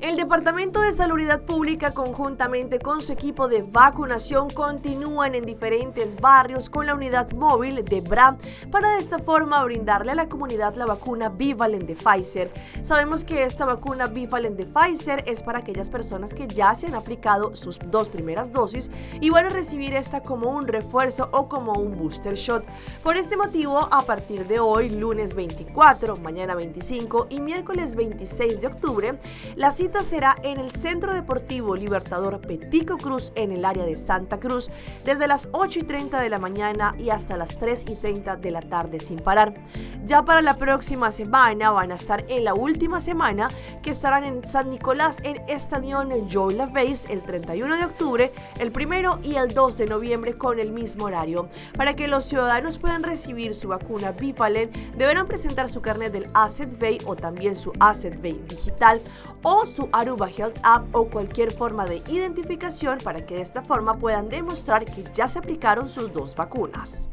El Departamento de Salubridad Pública, conjuntamente con su equipo de vacunación, continúan en diferentes barrios con la unidad móvil de BRA para de esta forma brindarle a la comunidad la vacuna Bivalent de Pfizer. Sabemos que esta vacuna Bivalent de Pfizer es para aquellas personas que ya se han aplicado sus 2 primeras dosis y van a recibir esta como un refuerzo o como un booster shot. Por este motivo, a partir de hoy, lunes 24, mañana 25 y miércoles 26 de octubre, la cita será en el Centro Deportivo Libertador Petico Cruz en el área de Santa Cruz desde las 8:30 de la mañana y hasta las 3:30 de la tarde sin parar. Ya para la próxima semana van a estar en la última semana, que estarán en San Nicolás en Estadio Joe Lavez el 31 de octubre, el 1 y el 2 de noviembre con el mismo horario. Para que los ciudadanos puedan recibir su vacuna Bivalent, deberán presentar su carnet del Asset Bay o también su Asset Bay digital o su Aruba Health App o cualquier forma de identificación para que de esta forma puedan demostrar que ya se aplicaron sus 2 vacunas.